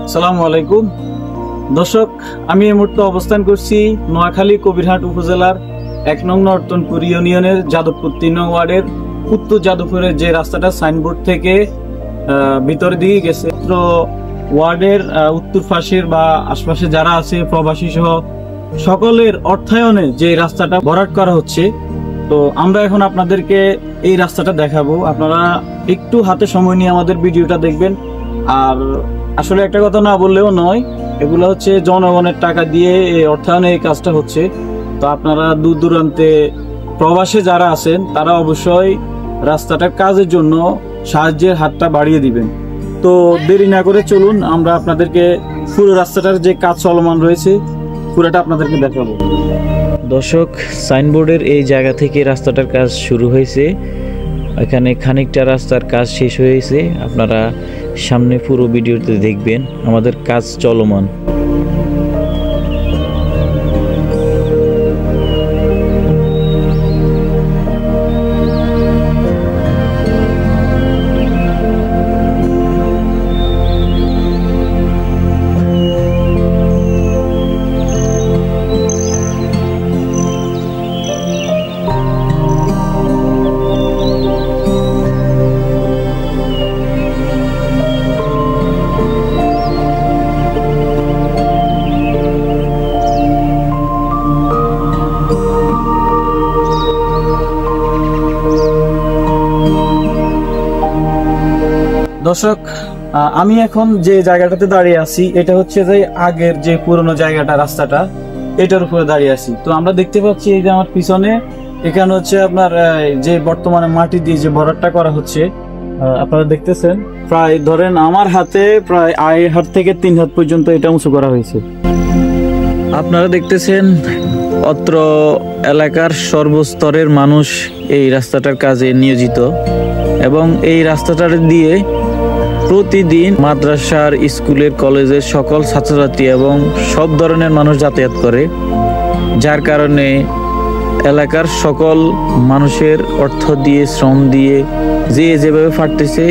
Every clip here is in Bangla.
আসসালামু আলাইকুম দর্শক, আমি এই মুহূর্তে অবস্থান করছি নোয়াখালী কবিরহাট উপজেলার ১ নং নর্তনপুর ইউনিয়নের যাদবপুর ৩ নং ওয়ার্ডের উত্তর যাদবপুরের যে রাস্তাটা সাইনবোর্ড থেকে ভিতরের দিকে গেছে। তো ওয়ার্ডের উত্তর পাশের বা আশপাশে যারা আছে প্রবাসী সহ সকলের অর্থায়নে যে রাস্তাটা ভরাট করা হচ্ছে, তো আমরা এখন আপনাদেরকে এই রাস্তাটা দেখাবো। আপনারা একটু হাতে সময় নিয়ে আমাদের ভিডিওটা দেখবেন। আর আসলে একটা কথা না বললেও নয়, এগুলো হচ্ছে জনগণের টাকা দিয়ে এই অর্থায়নে এই কাজটা হচ্ছে। তো আপনারা দূর দূরান্তে প্রবাসে যারা আছেন তারা অবশ্যই রাস্তাটার কাজের জন্য সাহায্যের হাতটা বাড়িয়ে দিবেন। তো দেরি না করে চলুন আমরা আপনাদেরকে পুরো রাস্তাটার যে কাজ চলমান রয়েছে পুরোটা আপনাদেরকে দেখাবো। দর্শক, সাইনবোর্ডের এই জায়গা থেকে রাস্তাটার কাজ শুরু হয়েছে। এখানে খানিকটা রাস্তার কাজ শেষ হয়েছে। আপনারা সামনে পুরো ভিডিওতে দেখবেন আমাদের কাজ চলমান। দর্শক, আমি এখন যে জায়গাটাতে দাঁড়িয়ে আছি এটা হচ্ছে যে আগের যে পুরনো জায়গাটা, রাস্তাটা এটার উপরে দাঁড়িয়ে আছি। তো আমরা দেখতে পাচ্ছি এই যে আমার পিছনে এখানে হচ্ছে আপনার যে বর্তমানে মাটি দিয়ে যে ভরাটটা করা হচ্ছে, আপনারা দেখতেছেন প্রায় ধরেন আমার হাতে প্রায় 2.5 হাত থেকে 3 হাত পর্যন্ত এটা উঁচু করা হয়েছে। আপনারা দেখতেছেন অত্র এলাকার সর্বস্তরের মানুষ এই রাস্তাটার কাজে নিয়োজিত এবং এই রাস্তাটার দিয়ে প্রতিদিন মাদ্রাসার, স্কুলের, কলেজের সকল ছাত্রছাত্রী এবং সব ধরনের মানুষ যাতায়াত করে, যার কারণে এলাকার সকল মানুষের অর্থ দিয়ে, শ্রম দিয়ে যে যেভাবে পারতেছে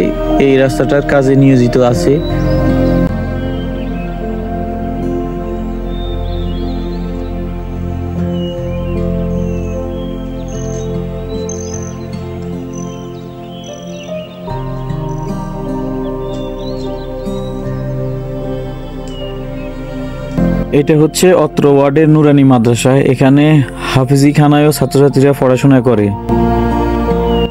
এই রাস্তাটার কাজে নিয়োজিত আছে। এটা হচ্ছে অত্র ওয়ার্ডের নুরানি মাদ্রাসা। এখানে হাফিজি খানায়ও ছাত্রছাত্রীরা পড়াশোনা করে।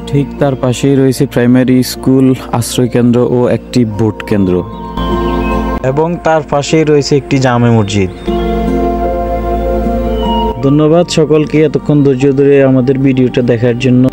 ঠিক তার পাশেই রয়েছে প্রাইমারি স্কুল, আশ্রয় কেন্দ্র ও একটি ভোট কেন্দ্র, এবং তার পাশেই রয়েছে একটি জামে মসজিদ। ধন্যবাদ সকলকে এতক্ষণ ধৈর্য ধরে আমাদের ভিডিওটা দেখার জন্য।